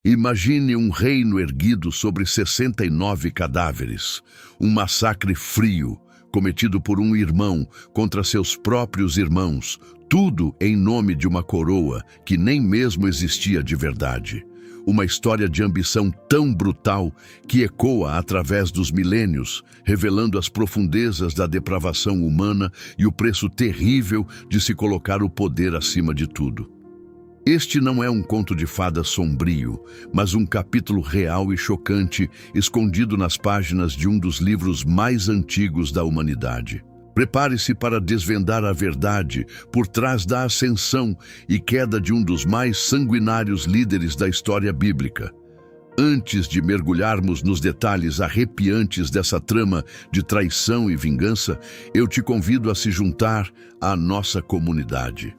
Imagine um reino erguido sobre 69 cadáveres, um massacre frio, cometido por um irmão contra seus próprios irmãos, tudo em nome de uma coroa que nem mesmo existia de verdade. Uma história de ambição tão brutal que ecoa através dos milênios, revelando as profundezas da depravação humana e o preço terrível de se colocar o poder acima de tudo. Este não é um conto de fada sombrio, mas um capítulo real e chocante escondido nas páginas de um dos livros mais antigos da humanidade. Prepare-se para desvendar a verdade por trás da ascensão e queda de um dos mais sanguinários líderes da história bíblica. Antes de mergulharmos nos detalhes arrepiantes dessa trama de traição e vingança, eu te convido a se juntar à nossa comunidade.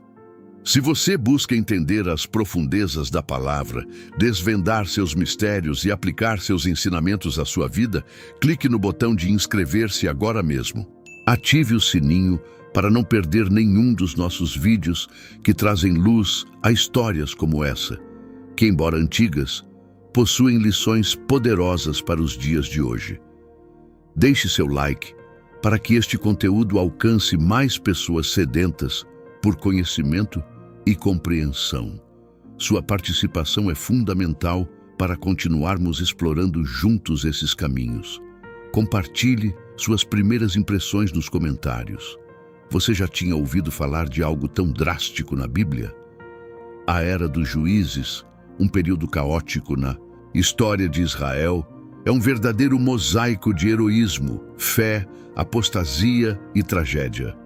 Se você busca entender as profundezas da palavra, desvendar seus mistérios e aplicar seus ensinamentos à sua vida, clique no botão de inscrever-se agora mesmo. Ative o sininho para não perder nenhum dos nossos vídeos que trazem luz a histórias como essa, que, embora antigas, possuem lições poderosas para os dias de hoje. Deixe seu like para que este conteúdo alcance mais pessoas sedentas por conhecimento e compreensão. Sua participação é fundamental para continuarmos explorando juntos esses caminhos. Compartilhe suas primeiras impressões nos comentários. Você já tinha ouvido falar de algo tão drástico na Bíblia? A Era dos Juízes, um período caótico na história de Israel, é um verdadeiro mosaico de heroísmo, fé, apostasia e tragédia.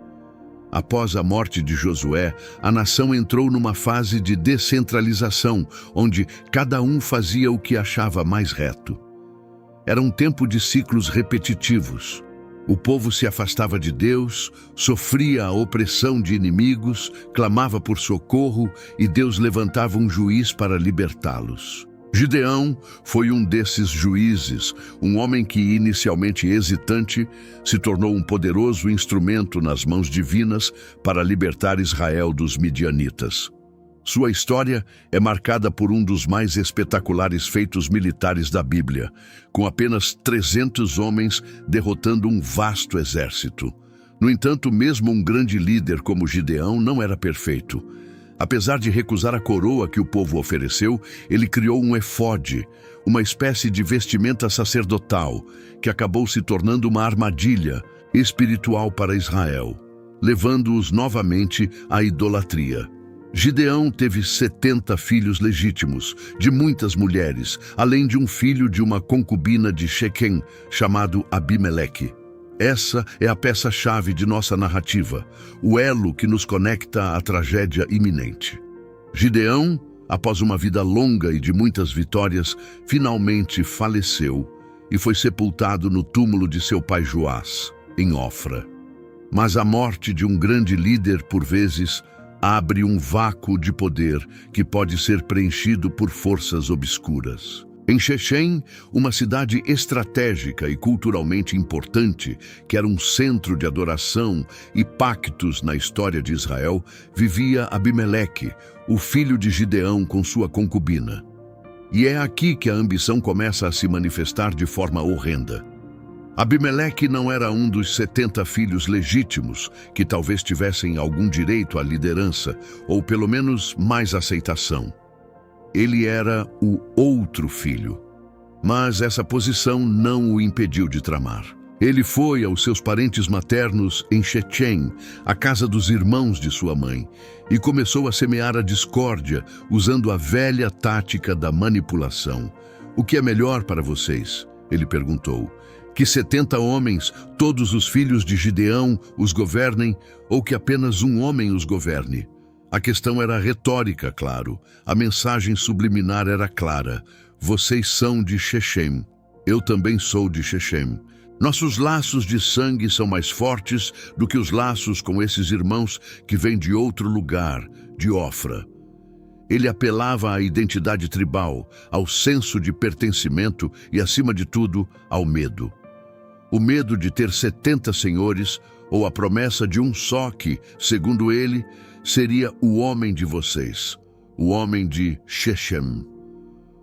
Após a morte de Josué, a nação entrou numa fase de descentralização, onde cada um fazia o que achava mais reto. Era um tempo de ciclos repetitivos. O povo se afastava de Deus, sofria a opressão de inimigos, clamava por socorro e Deus levantava um juiz para libertá-los. Gideão foi um desses juízes, um homem que, inicialmente hesitante, se tornou um poderoso instrumento nas mãos divinas para libertar Israel dos midianitas. Sua história é marcada por um dos mais espetaculares feitos militares da Bíblia, com apenas 300 homens derrotando um vasto exército. No entanto, mesmo um grande líder como Gideão não era perfeito. Apesar de recusar a coroa que o povo ofereceu, ele criou um efode, uma espécie de vestimenta sacerdotal, que acabou se tornando uma armadilha espiritual para Israel, levando-os novamente à idolatria. Gideão teve 70 filhos legítimos, de muitas mulheres, além de um filho de uma concubina de Shequem, chamado Abimeleque. Essa é a peça-chave de nossa narrativa, o elo que nos conecta à tragédia iminente. Gideão, após uma vida longa e de muitas vitórias, finalmente faleceu e foi sepultado no túmulo de seu pai Joás, em Ofra. Mas a morte de um grande líder, por vezes, abre um vácuo de poder que pode ser preenchido por forças obscuras. Em Shechem, uma cidade estratégica e culturalmente importante, que era um centro de adoração e pactos na história de Israel, vivia Abimeleque, o filho de Gideão com sua concubina. E é aqui que a ambição começa a se manifestar de forma horrenda. Abimeleque não era um dos 70 filhos legítimos, que talvez tivessem algum direito à liderança, ou pelo menos mais aceitação. Ele era o outro filho, mas essa posição não o impediu de tramar. Ele foi aos seus parentes maternos em Shechem, a casa dos irmãos de sua mãe, e começou a semear a discórdia, usando a velha tática da manipulação. "O que é melhor para vocês?" ele perguntou. "Que 70 homens, todos os filhos de Gideão, os governem, ou que apenas um homem os governe?" A questão era retórica, claro. A mensagem subliminar era clara. Vocês são de Shechem. Eu também sou de Shechem. Nossos laços de sangue são mais fortes do que os laços com esses irmãos que vêm de outro lugar, de Ofra. Ele apelava à identidade tribal, ao senso de pertencimento e, acima de tudo, ao medo. O medo de ter 70 senhores ou a promessa de um só que, segundo ele, seria o homem de vocês, o homem de Shechem.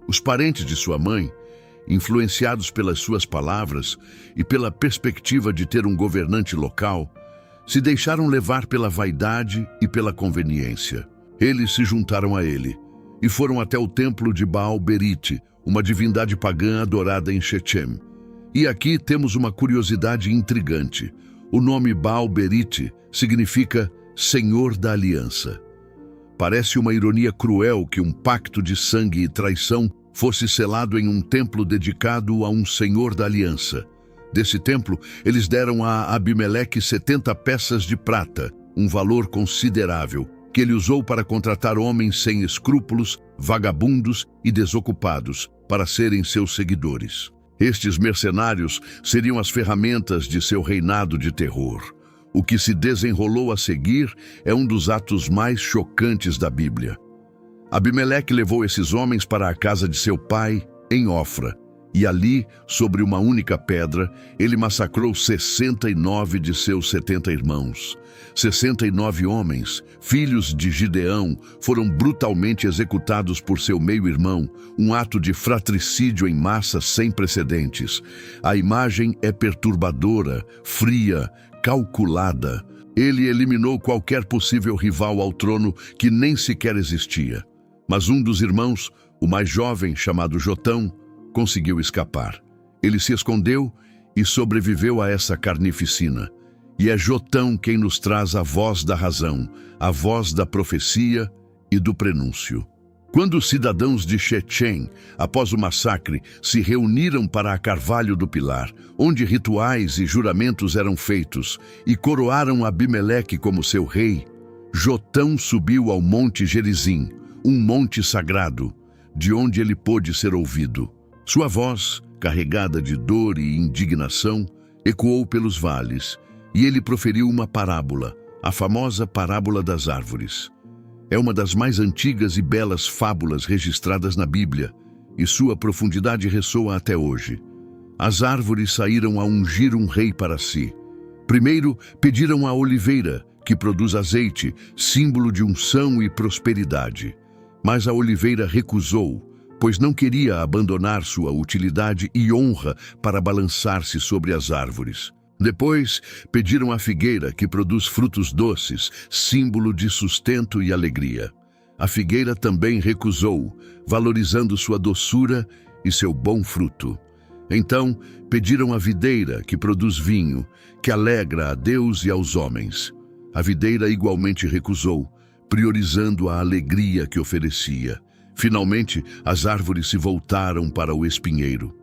Os parentes de sua mãe, influenciados pelas suas palavras e pela perspectiva de ter um governante local, se deixaram levar pela vaidade e pela conveniência. Eles se juntaram a ele e foram até o templo de Baal-Berite, uma divindade pagã adorada em Shechem. E aqui temos uma curiosidade intrigante. O nome Baal-Berite significa Senhor da Aliança. Parece uma ironia cruel que um pacto de sangue e traição fosse selado em um templo dedicado a um Senhor da Aliança. Desse templo, eles deram a Abimeleque 70 peças de prata, um valor considerável, que ele usou para contratar homens sem escrúpulos, vagabundos e desocupados, para serem seus seguidores. Estes mercenários seriam as ferramentas de seu reinado de terror. O que se desenrolou a seguir é um dos atos mais chocantes da Bíblia. Abimeleque levou esses homens para a casa de seu pai, em Ofra, e ali, sobre uma única pedra, ele massacrou 69 de seus 70 irmãos. 69 homens, filhos de Gideão, foram brutalmente executados por seu meio-irmão, um ato de fratricídio em massa sem precedentes. A imagem é perturbadora, fria, calculada. Ele eliminou qualquer possível rival ao trono que nem sequer existia. Mas um dos irmãos, o mais jovem, chamado Jotão, conseguiu escapar. Ele se escondeu e sobreviveu a essa carnificina. E é Jotão quem nos traz a voz da razão, a voz da profecia e do prenúncio. Quando os cidadãos de Shechem, após o massacre, se reuniram para a Carvalho do Pilar, onde rituais e juramentos eram feitos, e coroaram Abimeleque como seu rei, Jotão subiu ao Monte Gerizim, um monte sagrado, de onde ele pôde ser ouvido. Sua voz, carregada de dor e indignação, ecoou pelos vales, e ele proferiu uma parábola, a famosa parábola das árvores. É uma das mais antigas e belas fábulas registradas na Bíblia, e sua profundidade ressoa até hoje. As árvores saíram a ungir um rei para si. Primeiro, pediram a oliveira, que produz azeite, símbolo de unção e prosperidade. Mas a oliveira recusou, pois não queria abandonar sua utilidade e honra para balançar-se sobre as árvores. Depois, pediram a figueira, que produz frutos doces, símbolo de sustento e alegria. A figueira também recusou, valorizando sua doçura e seu bom fruto. Então, pediram a videira, que produz vinho, que alegra a Deus e aos homens. A videira igualmente recusou, priorizando a alegria que oferecia. Finalmente, as árvores se voltaram para o espinheiro.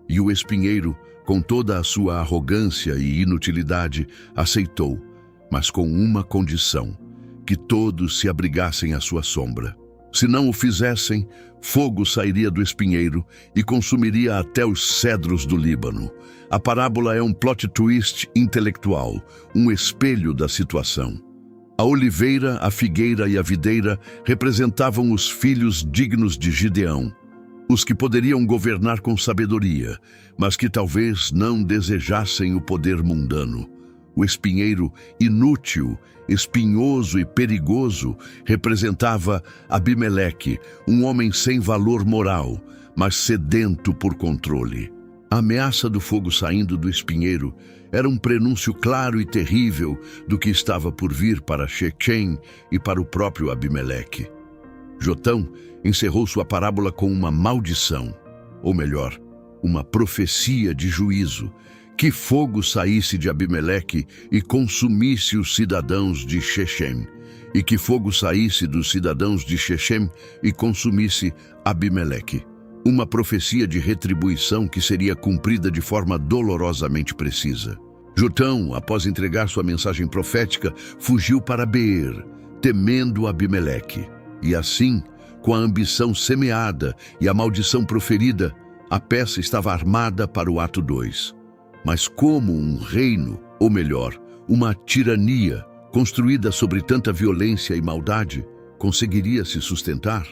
E o espinheiro, com toda a sua arrogância e inutilidade, aceitou, mas com uma condição: que todos se abrigassem à sua sombra. Se não o fizessem, fogo sairia do espinheiro e consumiria até os cedros do Líbano. A parábola é um plot twist intelectual, um espelho da situação. A oliveira, a figueira e a videira representavam os filhos dignos de Gideão, os que poderiam governar com sabedoria, mas que talvez não desejassem o poder mundano. O espinheiro, inútil, espinhoso e perigoso, representava Abimeleque, um homem sem valor moral, mas sedento por controle. A ameaça do fogo saindo do espinheiro era um prenúncio claro e terrível do que estava por vir para Shechem e para o próprio Abimeleque. Jotão encerrou sua parábola com uma maldição, ou melhor, uma profecia de juízo, que fogo saísse de Abimeleque e consumisse os cidadãos de Shechem, e que fogo saísse dos cidadãos de Shechem e consumisse Abimeleque. Uma profecia de retribuição que seria cumprida de forma dolorosamente precisa. Jotão, após entregar sua mensagem profética, fugiu para Beer, temendo Abimeleque. E assim, com a ambição semeada e a maldição proferida, a peça estava armada para o ato 2. Mas como um reino, ou melhor, uma tirania, construída sobre tanta violência e maldade, conseguiria se sustentar?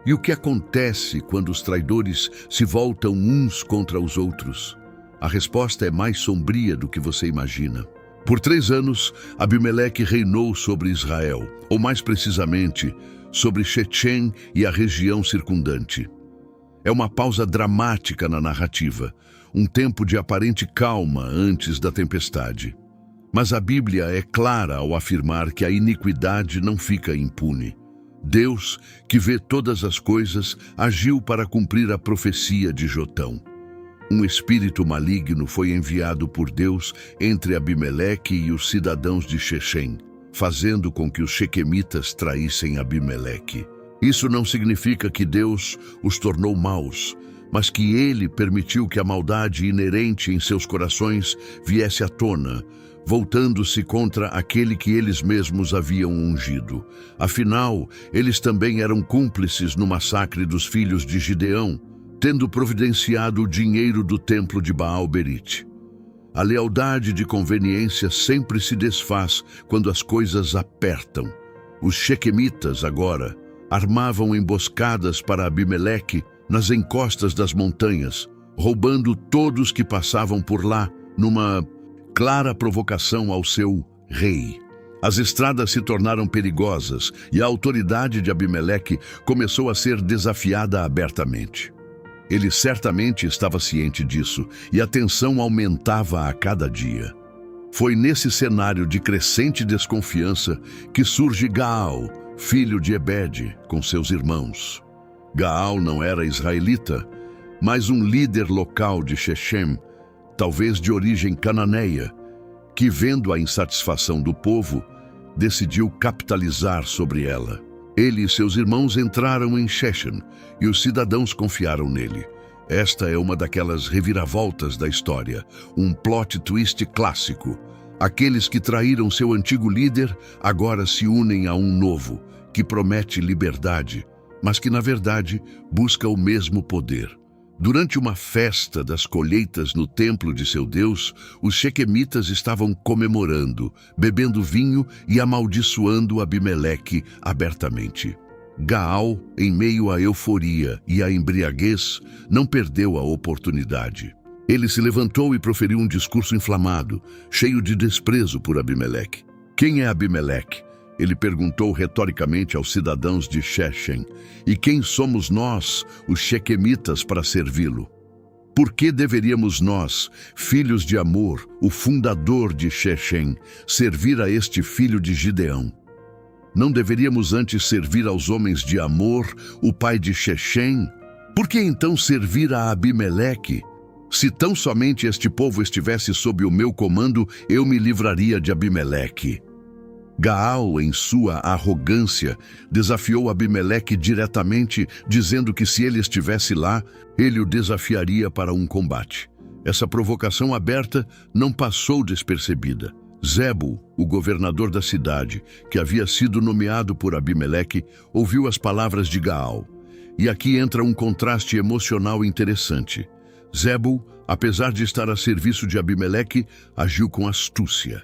E o que acontece quando os traidores se voltam uns contra os outros? A resposta é mais sombria do que você imagina. Por 3 anos, Abimeleque reinou sobre Israel, ou mais precisamente, sobre Shechem e a região circundante. É uma pausa dramática na narrativa, um tempo de aparente calma antes da tempestade. Mas a Bíblia é clara ao afirmar que a iniquidade não fica impune. Deus, que vê todas as coisas, agiu para cumprir a profecia de Jotão. Um espírito maligno foi enviado por Deus entre Abimeleque e os cidadãos de Shechem, fazendo com que os shequemitas traíssem Abimeleque. Isso não significa que Deus os tornou maus, mas que ele permitiu que a maldade inerente em seus corações viesse à tona, voltando-se contra aquele que eles mesmos haviam ungido. Afinal, eles também eram cúmplices no massacre dos filhos de Gideão, tendo providenciado o dinheiro do templo de Baal-Berite. A lealdade de conveniência sempre se desfaz quando as coisas apertam. Os shequemitas, agora, armavam emboscadas para Abimeleque nas encostas das montanhas, roubando todos que passavam por lá numa clara provocação ao seu rei. As estradas se tornaram perigosas e a autoridade de Abimeleque começou a ser desafiada abertamente. Ele certamente estava ciente disso e a tensão aumentava a cada dia. Foi nesse cenário de crescente desconfiança que surge Gaal, filho de Ebed, com seus irmãos. Gaal não era israelita, mas um líder local de Shechem, talvez de origem cananeia, que, vendo a insatisfação do povo, decidiu capitalizar sobre ela. Ele e seus irmãos entraram em Shechem e os cidadãos confiaram nele. Esta é uma daquelas reviravoltas da história, um plot twist clássico. Aqueles que traíram seu antigo líder agora se unem a um novo, que promete liberdade, mas que, na verdade, busca o mesmo poder. Durante uma festa das colheitas no templo de seu Deus, os shequemitas estavam comemorando, bebendo vinho e amaldiçoando Abimeleque abertamente. Gaal, em meio à euforia e à embriaguez, não perdeu a oportunidade. Ele se levantou e proferiu um discurso inflamado, cheio de desprezo por Abimeleque. Quem é Abimeleque? Ele perguntou retoricamente aos cidadãos de Shechem. E quem somos nós, os shequemitas, para servi-lo? Por que deveríamos nós, filhos de Amor, o fundador de Shechem, servir a este filho de Gideão? Não deveríamos antes servir aos homens de Amor, o pai de Shechem? Por que então servir a Abimeleque? Se tão somente este povo estivesse sob o meu comando, eu me livraria de Abimeleque. Gaal, em sua arrogância, desafiou Abimeleque diretamente, dizendo que se ele estivesse lá, ele o desafiaria para um combate. Essa provocação aberta não passou despercebida. Zebul, o governador da cidade, que havia sido nomeado por Abimeleque, ouviu as palavras de Gaal. E aqui entra um contraste emocional interessante. Zebul, apesar de estar a serviço de Abimeleque, agiu com astúcia.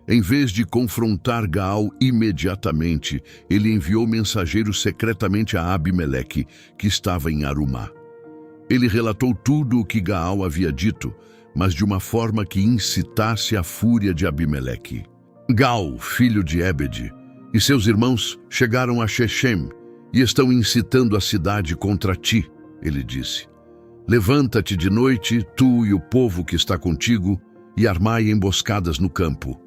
Em vez de confrontar Gaal imediatamente, ele enviou mensageiros secretamente a Abimeleque, que estava em Arumá. Ele relatou tudo o que Gaal havia dito, mas de uma forma que incitasse a fúria de Abimeleque. Gaal, filho de Ebed, e seus irmãos chegaram a Shechem e estão incitando a cidade contra ti, ele disse. Levanta-te de noite, tu e o povo que está contigo, e armai emboscadas no campo.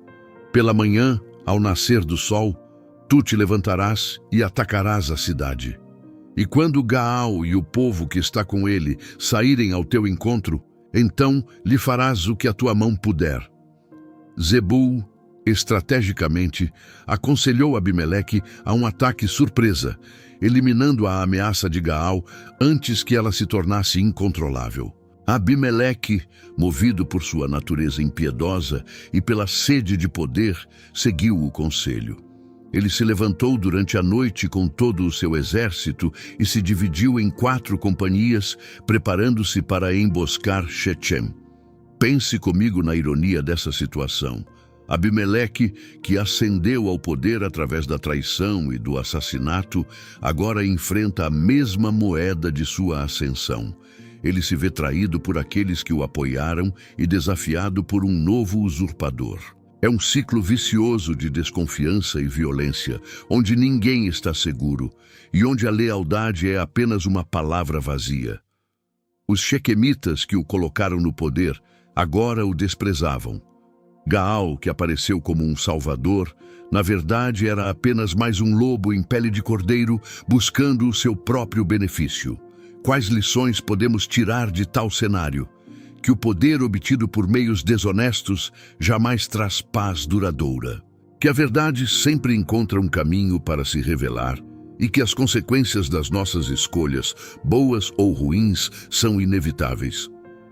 Pela manhã, ao nascer do sol, tu te levantarás e atacarás a cidade. E quando Gaal e o povo que está com ele saírem ao teu encontro, então lhe farás o que a tua mão puder. Zebul, estrategicamente, aconselhou Abimeleque a um ataque surpresa, eliminando a ameaça de Gaal antes que ela se tornasse incontrolável. Abimeleque, movido por sua natureza impiedosa e pela sede de poder, seguiu o conselho. Ele se levantou durante a noite com todo o seu exército e se dividiu em 4 companhias, preparando-se para emboscar Shechem. Pense comigo na ironia dessa situação. Abimeleque, que ascendeu ao poder através da traição e do assassinato, agora enfrenta a mesma moeda de sua ascensão. Ele se vê traído por aqueles que o apoiaram e desafiado por um novo usurpador. É um ciclo vicioso de desconfiança e violência, onde ninguém está seguro e onde a lealdade é apenas uma palavra vazia. Os Shequemitas que o colocaram no poder agora o desprezavam. Gaal, que apareceu como um salvador, na verdade era apenas mais um lobo em pele de cordeiro buscando o seu próprio benefício. Quais lições podemos tirar de tal cenário? Que o poder obtido por meios desonestos jamais traz paz duradoura. Que a verdade sempre encontra um caminho para se revelar e que as consequências das nossas escolhas, boas ou ruins, são inevitáveis.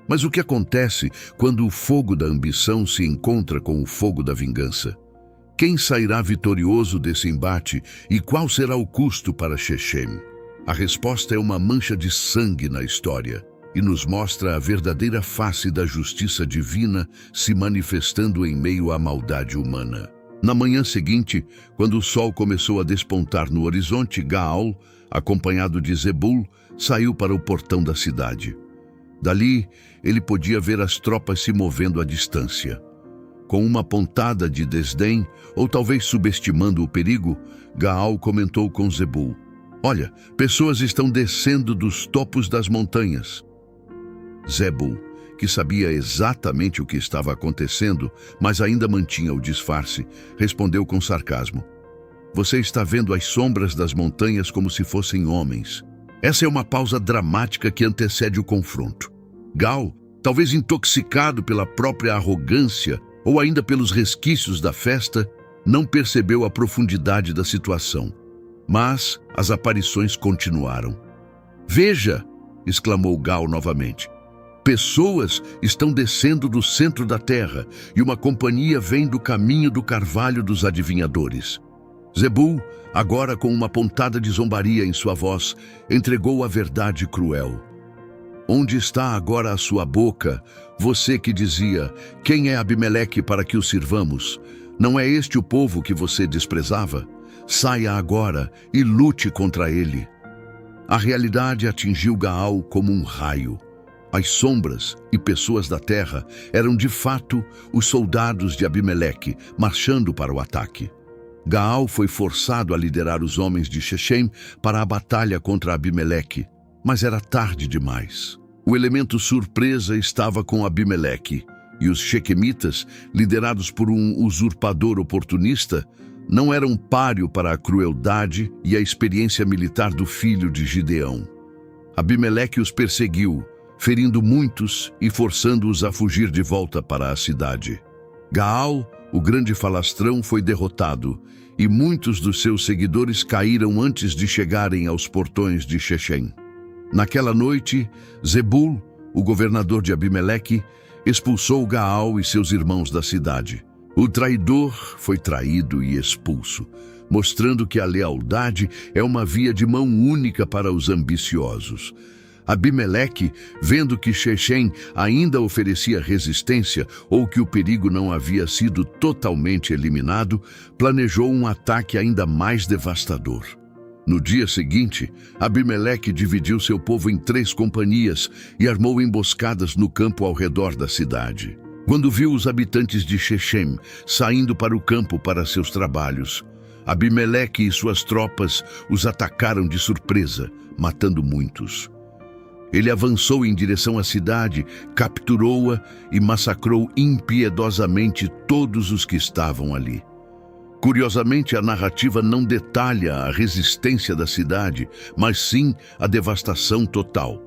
Mas o que acontece quando o fogo da ambição se encontra com o fogo da vingança? Quem sairá vitorioso desse embate e qual será o custo para Shechem? A resposta é uma mancha de sangue na história e nos mostra a verdadeira face da justiça divina se manifestando em meio à maldade humana. Na manhã seguinte, quando o sol começou a despontar no horizonte, Gaal, acompanhado de Zebul, saiu para o portão da cidade. Dali, ele podia ver as tropas se movendo à distância. Com uma pontada de desdém, ou talvez subestimando o perigo, Gaal comentou com Zebul: "Olha, pessoas estão descendo dos topos das montanhas." Zebul, que sabia exatamente o que estava acontecendo, mas ainda mantinha o disfarce, respondeu com sarcasmo: "Você está vendo as sombras das montanhas como se fossem homens." Essa é uma pausa dramática que antecede o confronto. Gaal, talvez intoxicado pela própria arrogância ou ainda pelos resquícios da festa, não percebeu a profundidade da situação. Mas as aparições continuaram. "Veja!" exclamou Gaal novamente. "Pessoas estão descendo do centro da terra e uma companhia vem do caminho do carvalho dos adivinhadores." Zebul, agora com uma pontada de zombaria em sua voz, entregou a verdade cruel. "Onde está agora a sua boca, você que dizia: 'Quem é Abimeleque para que o sirvamos?' Não é este o povo que você desprezava? Saia agora e lute contra ele." A realidade atingiu Gaal como um raio. As sombras e pessoas da terra eram de fato os soldados de Abimeleque marchando para o ataque. Gaal foi forçado a liderar os homens de Shechem para a batalha contra Abimeleque, mas era tarde demais. O elemento surpresa estava com Abimeleque, e os Shequemitas, liderados por um usurpador oportunista, não eram páreo para a crueldade e a experiência militar do filho de Gideão. Abimeleque os perseguiu, ferindo muitos e forçando-os a fugir de volta para a cidade. Gaal, o grande falastrão, foi derrotado, e muitos dos seus seguidores caíram antes de chegarem aos portões de Shechem. Naquela noite, Zebul, o governador de Abimeleque, expulsou Gaal e seus irmãos da cidade. O traidor foi traído e expulso, mostrando que a lealdade é uma via de mão única para os ambiciosos. Abimeleque, vendo que Shechem ainda oferecia resistência ou que o perigo não havia sido totalmente eliminado, planejou um ataque ainda mais devastador. No dia seguinte, Abimeleque dividiu seu povo em 3 companhias e armou emboscadas no campo ao redor da cidade. Quando viu os habitantes de Shechem saindo para o campo para seus trabalhos, Abimeleque e suas tropas os atacaram de surpresa, matando muitos. Ele avançou em direção à cidade, capturou-a e massacrou impiedosamente todos os que estavam ali. Curiosamente, a narrativa não detalha a resistência da cidade, mas sim a devastação total.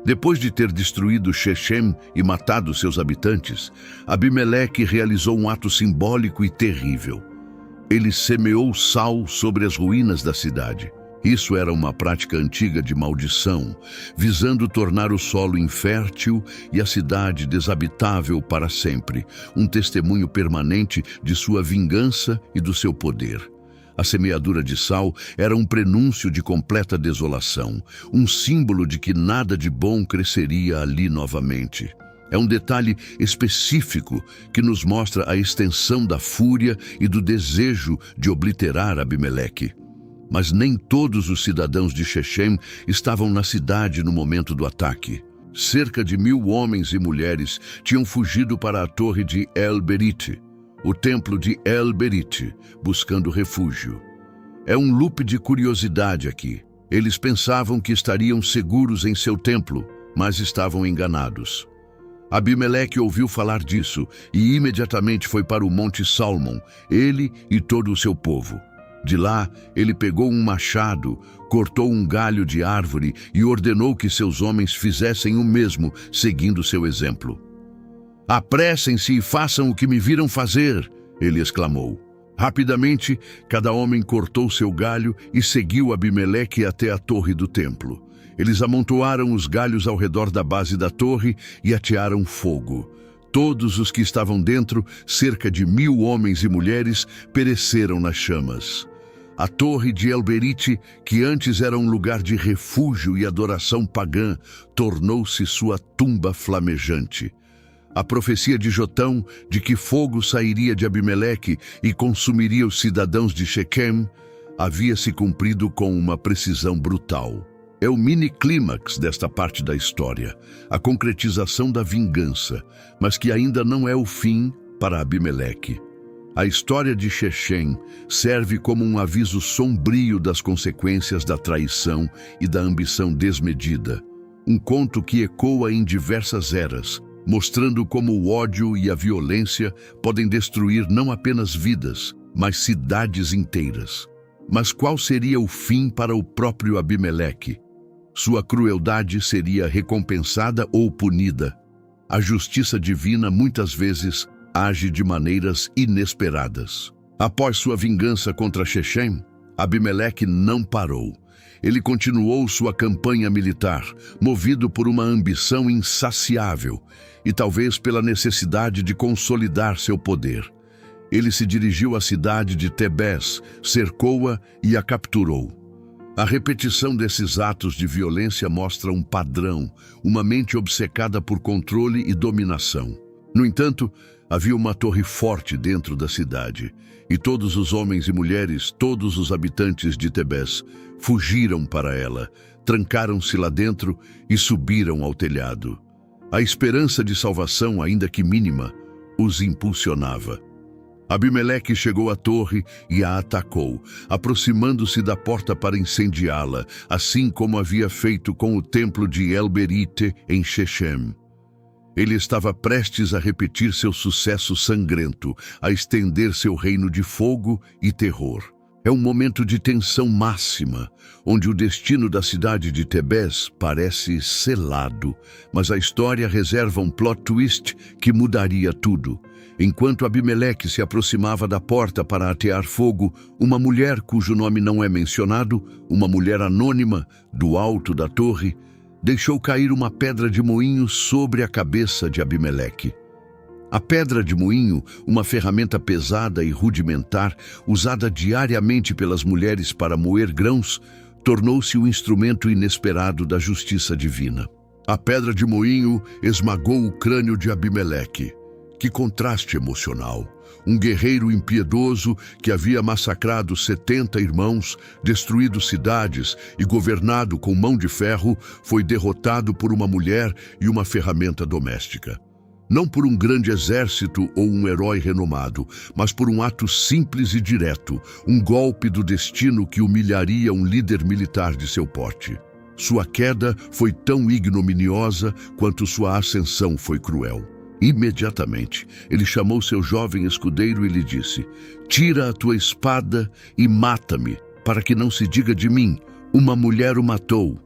Depois de ter destruído Shechem e matado seus habitantes, Abimeleque realizou um ato simbólico e terrível. Ele semeou sal sobre as ruínas da cidade. Isso era uma prática antiga de maldição, visando tornar o solo infértil e a cidade desabitável para sempre, um testemunho permanente de sua vingança e do seu poder. A semeadura de sal era um prenúncio de completa desolação, um símbolo de que nada de bom cresceria ali novamente. É um detalhe específico que nos mostra a extensão da fúria e do desejo de obliterar Abimeleque. Mas nem todos os cidadãos de Shechem estavam na cidade no momento do ataque. Cerca de 1000 homens e mulheres tinham fugido para a torre de El-Berite, o templo de El-Berite, buscando refúgio. É um loop de curiosidade aqui. Eles pensavam que estariam seguros em seu templo, mas estavam enganados. Abimeleque ouviu falar disso e imediatamente foi para o Monte Salmon, ele e todo o seu povo. De lá, ele pegou um machado, cortou um galho de árvore e ordenou que seus homens fizessem o mesmo, seguindo seu exemplo. "Apressem-se e façam o que me viram fazer", ele exclamou. Rapidamente, cada homem cortou seu galho e seguiu Abimeleque até a torre do templo. Eles amontoaram os galhos ao redor da base da torre e atearam fogo. Todos os que estavam dentro, cerca de 1000 homens e mulheres, pereceram nas chamas. A torre de El-Berite, que antes era um lugar de refúgio e adoração pagã, tornou-se sua tumba flamejante. A profecia de Jotão, de que fogo sairia de Abimeleque e consumiria os cidadãos de Shequem, havia se cumprido com uma precisão brutal. É o mini-clímax desta parte da história, a concretização da vingança, mas que ainda não é o fim para Abimeleque. A história de Shechem serve como um aviso sombrio das consequências da traição e da ambição desmedida. Um conto que ecoa em diversas eras, mostrando como o ódio e a violência podem destruir não apenas vidas, mas cidades inteiras. Mas qual seria o fim para o próprio Abimeleque? Sua crueldade seria recompensada ou punida? A justiça divina muitas vezes age de maneiras inesperadas. Após sua vingança contra Shechem, Abimeleque não parou. Ele continuou sua campanha militar, movido por uma ambição insaciável e talvez pela necessidade de consolidar seu poder. Ele se dirigiu à cidade de Tebés, cercou-a e a capturou. A repetição desses atos de violência mostra um padrão, uma mente obcecada por controle e dominação. No entanto, havia uma torre forte dentro da cidade, e todos os homens e mulheres, todos os habitantes de Tebés, fugiram para ela, trancaram-se lá dentro e subiram ao telhado. A esperança de salvação, ainda que mínima, os impulsionava. Abimeleque chegou à torre e a atacou, aproximando-se da porta para incendiá-la, assim como havia feito com o templo de El-Berite em Shechem. Ele estava prestes a repetir seu sucesso sangrento, a estender seu reino de fogo e terror. É um momento de tensão máxima, onde o destino da cidade de Tebés parece selado, mas a história reserva um plot twist que mudaria tudo. Enquanto Abimeleque se aproximava da porta para atear fogo, uma mulher cujo nome não é mencionado, uma mulher anônima, do alto da torre, deixou cair uma pedra de moinho sobre a cabeça de Abimeleque. A pedra de moinho, uma ferramenta pesada e rudimentar, usada diariamente pelas mulheres para moer grãos, tornou-se um instrumento inesperado da justiça divina. A pedra de moinho esmagou o crânio de Abimeleque. Que contraste emocional! Um guerreiro impiedoso que havia massacrado 70 irmãos, destruído cidades e governado com mão de ferro, foi derrotado por uma mulher e uma ferramenta doméstica. Não por um grande exército ou um herói renomado, mas por um ato simples e direto, um golpe do destino que humilharia um líder militar de seu porte. Sua queda foi tão ignominiosa quanto sua ascensão foi cruel. Imediatamente, ele chamou seu jovem escudeiro e lhe disse: "Tira a tua espada e mata-me, para que não se diga de mim, uma mulher o matou."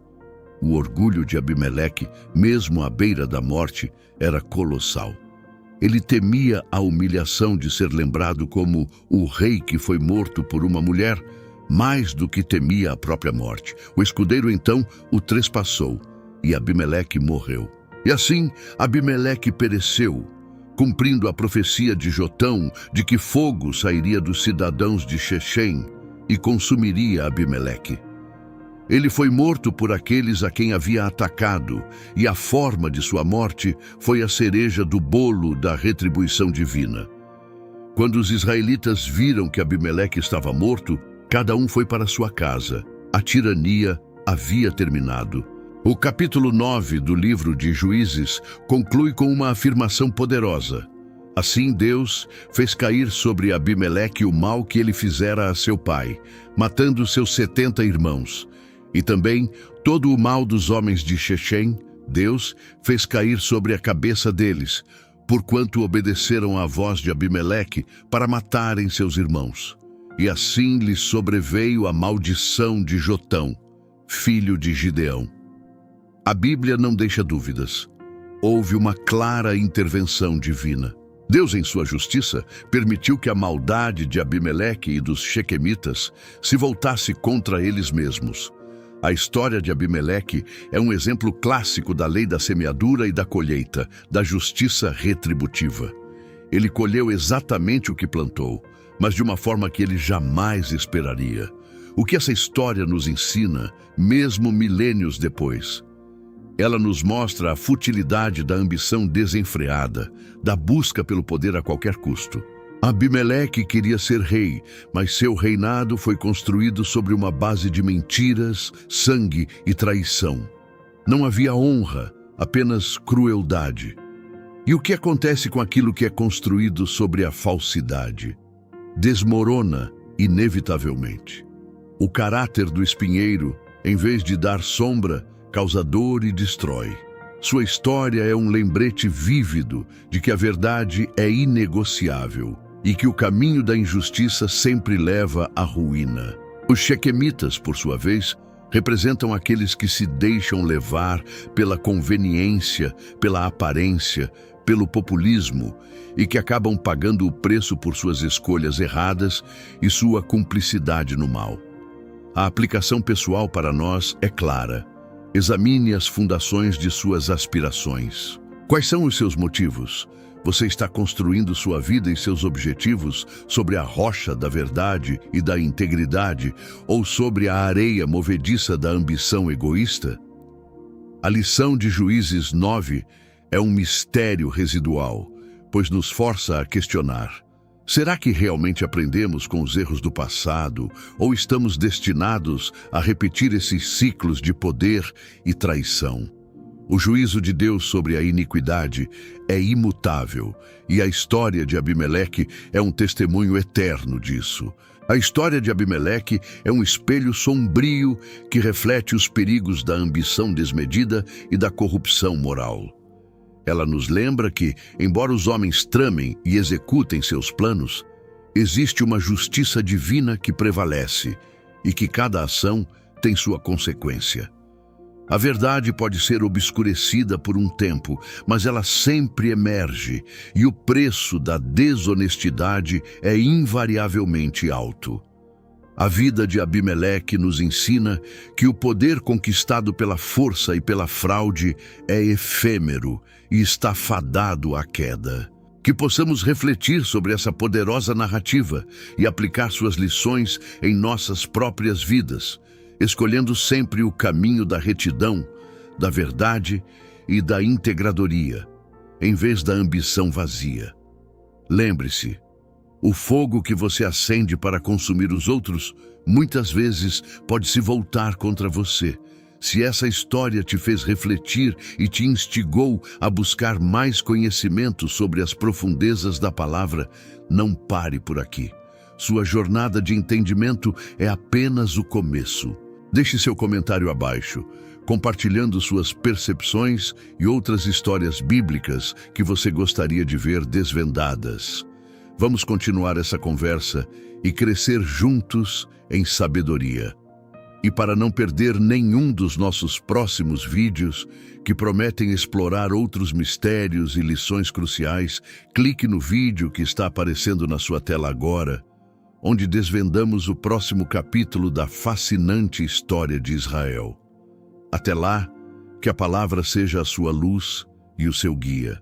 O orgulho de Abimeleque, mesmo à beira da morte, era colossal. Ele temia a humilhação de ser lembrado como o rei que foi morto por uma mulher, mais do que temia a própria morte. O escudeiro então o trespassou e Abimeleque morreu. E assim, Abimeleque pereceu, cumprindo a profecia de Jotão de que fogo sairia dos cidadãos de Shechem e consumiria Abimeleque. Ele foi morto por aqueles a quem havia atacado, e a forma de sua morte foi a cereja do bolo da retribuição divina. Quando os israelitas viram que Abimeleque estava morto, cada um foi para sua casa. A tirania havia terminado. O capítulo 9 do livro de Juízes conclui com uma afirmação poderosa. Assim Deus fez cair sobre Abimeleque o mal que ele fizera a seu pai, matando seus 70 irmãos. E também todo o mal dos homens de Shechem, Deus fez cair sobre a cabeça deles, porquanto obedeceram à voz de Abimeleque para matarem seus irmãos. E assim lhes sobreveio a maldição de Jotão, filho de Gideão. A Bíblia não deixa dúvidas. Houve uma clara intervenção divina. Deus, em sua justiça, permitiu que a maldade de Abimeleque e dos Shequemitas se voltasse contra eles mesmos. A história de Abimeleque é um exemplo clássico da lei da semeadura e da colheita, da justiça retributiva. Ele colheu exatamente o que plantou, mas de uma forma que ele jamais esperaria. O que essa história nos ensina, mesmo milênios depois? Ela nos mostra a futilidade da ambição desenfreada, da busca pelo poder a qualquer custo. Abimeleque queria ser rei, mas seu reinado foi construído sobre uma base de mentiras, sangue e traição. Não havia honra, apenas crueldade. E o que acontece com aquilo que é construído sobre a falsidade? Desmorona inevitavelmente. O caráter do espinheiro, em vez de dar sombra, causa dor e destrói. Sua história é um lembrete vívido de que a verdade é inegociável e que o caminho da injustiça sempre leva à ruína. Os Shequemitas, por sua vez, representam aqueles que se deixam levar pela conveniência, pela aparência, pelo populismo e que acabam pagando o preço por suas escolhas erradas e sua cumplicidade no mal. A aplicação pessoal para nós é clara. Examine as fundações de suas aspirações. Quais são os seus motivos? Você está construindo sua vida e seus objetivos sobre a rocha da verdade e da integridade ou sobre a areia movediça da ambição egoísta? A lição de Juízes 9 é um mistério residual, pois nos força a questionar. Será que realmente aprendemos com os erros do passado ou estamos destinados a repetir esses ciclos de poder e traição? O juízo de Deus sobre a iniquidade é imutável e a história de Abimeleque é um testemunho eterno disso. A história de Abimeleque é um espelho sombrio que reflete os perigos da ambição desmedida e da corrupção moral. Ela nos lembra que, embora os homens tramem e executem seus planos, existe uma justiça divina que prevalece e que cada ação tem sua consequência. A verdade pode ser obscurecida por um tempo, mas ela sempre emerge e o preço da desonestidade é invariavelmente alto. A vida de Abimeleque nos ensina que o poder conquistado pela força e pela fraude é efêmero e está fadado à queda. Que possamos refletir sobre essa poderosa narrativa e aplicar suas lições em nossas próprias vidas, escolhendo sempre o caminho da retidão, da verdade e da integradoria, em vez da ambição vazia. Lembre-se, o fogo que você acende para consumir os outros, muitas vezes pode se voltar contra você. Se essa história te fez refletir e te instigou a buscar mais conhecimento sobre as profundezas da palavra, não pare por aqui. Sua jornada de entendimento é apenas o começo. Deixe seu comentário abaixo, compartilhando suas percepções e outras histórias bíblicas que você gostaria de ver desvendadas. Vamos continuar essa conversa e crescer juntos em sabedoria. E para não perder nenhum dos nossos próximos vídeos, que prometem explorar outros mistérios e lições cruciais, clique no vídeo que está aparecendo na sua tela agora, onde desvendamos o próximo capítulo da fascinante história de Israel. Até lá, que a palavra seja a sua luz e o seu guia.